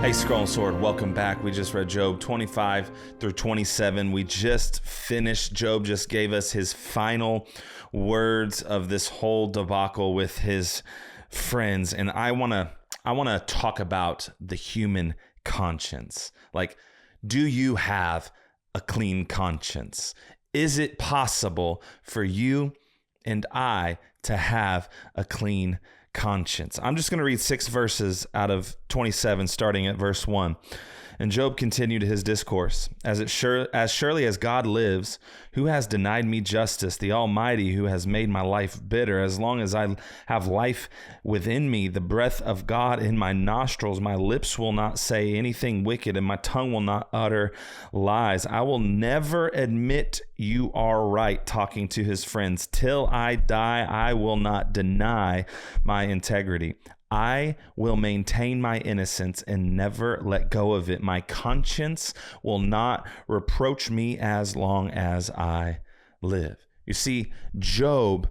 Hey, Scroll and Sword, welcome back. We just read Job 25 through 27. We just finished. Job just gave us his final words of this whole debacle with his friends. And I want to talk about the human conscience. Like, do you have a clean conscience? Is it possible for you and I to have a clean conscience? I'm just going to read 6 verses out of 27, starting at verse 1. And Job continued his discourse. As surely as God lives, who has denied me justice, the Almighty who has made my life bitter, as long as I have life within me, the breath of God in my nostrils, my lips will not say anything wicked, and my tongue will not utter lies. I will never admit you are right, talking to his friends. Till I die, I will not deny my integrity. I will maintain my innocence and never let go of it. My conscience will not reproach me as long as I live. You see, Job,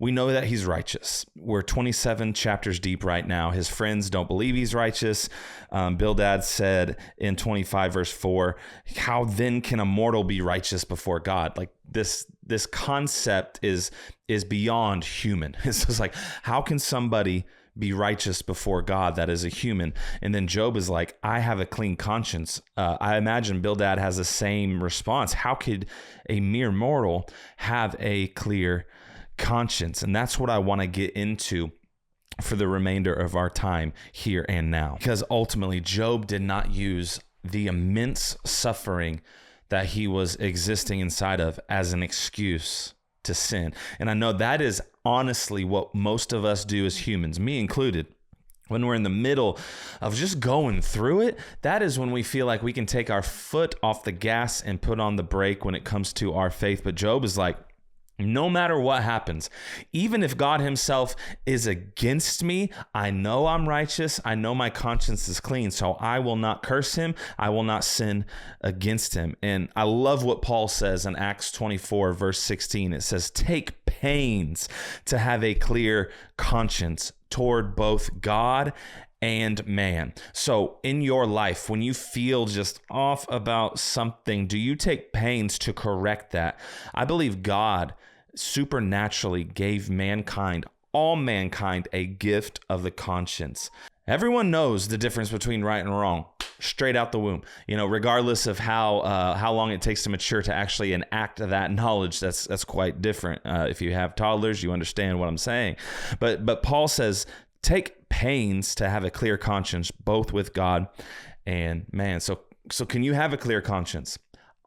we know that he's righteous. We're 27 chapters deep right now. His friends don't believe he's righteous. Bildad said in 25 verse 4, how then can a mortal be righteous before God? Like this concept is beyond human. It's just like, how can somebody be righteous before God that is a human? And then Job is like, I have a clean conscience. I imagine Bildad has the same response. How could a mere mortal have a clear conscience? And that's what I want to get into for the remainder of our time here and now. Because ultimately, Job did not use the immense suffering that he was existing inside of as an excuse to sin. And I know that is honestly what most of us do as humans, me included. When we're in the middle of just going through it, that is when we feel like we can take our foot off the gas and put on the brake when it comes to our faith. But Job is like, no matter what happens, even if God himself is against me, I know I'm righteous. I know my conscience is clean, so I will not curse him. I will not sin against him. And I love what Paul says in Acts 24, verse 16. It says, take pains to have a clear conscience toward both God and man. So in your life, when you feel just off about something, do you take pains to correct that? I believe God supernaturally gave mankind, all mankind, a gift of the conscience. Everyone knows the difference between right and wrong, straight out the womb. You know, regardless of how long it takes to mature to actually enact that knowledge, that's quite different. If you have toddlers, you understand what I'm saying. But Paul says, take pains to have a clear conscience, both with God and man. So can you have a clear conscience?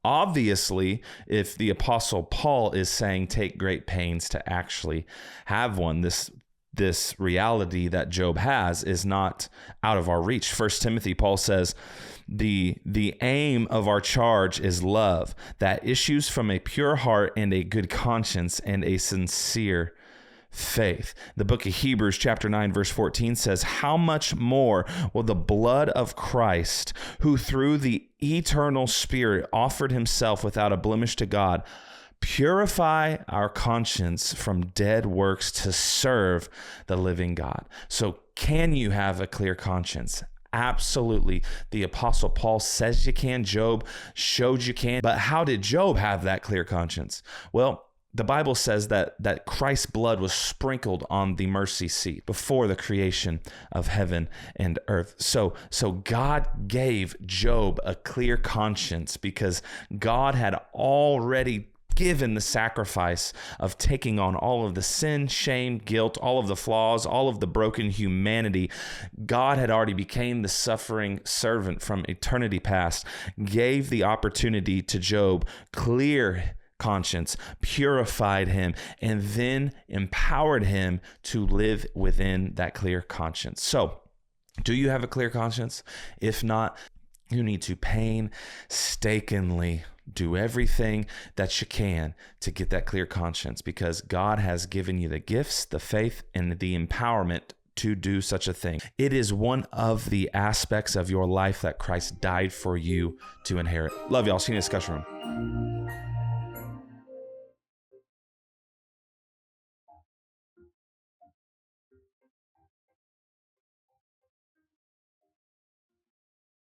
Obviously, if the Apostle Paul is saying take great pains to actually have one, this reality that Job has is not out of our reach. 1 Timothy, Paul says, the aim of our charge is love that issues from a pure heart and a good conscience and a sincere faith. The book of Hebrews chapter 9 verse 14 says, how much more will the blood of Christ, who through the eternal Spirit offered himself without a blemish to God, purify our conscience from dead works to serve the living God? So can you have a clear conscience? Absolutely. The Apostle Paul says you can. Job showed you can. But how did Job have that clear conscience? Well, the Bible says that Christ's blood was sprinkled on the mercy seat before the creation of heaven and earth. So God gave Job a clear conscience because God had already given the sacrifice of taking on all of the sin, shame, guilt, all of the flaws, all of the broken humanity. God had already became the suffering servant from eternity past, gave the opportunity to Job, clear conscience, purified him, and then empowered him to live within that clear conscience. So, do you have a clear conscience? If not, you need to painstakingly do everything that you can to get that clear conscience, because God has given you the gifts, the faith, and the empowerment to do such a thing. It is one of the aspects of your life that Christ died for you to inherit. Love y'all. See you in the discussion room.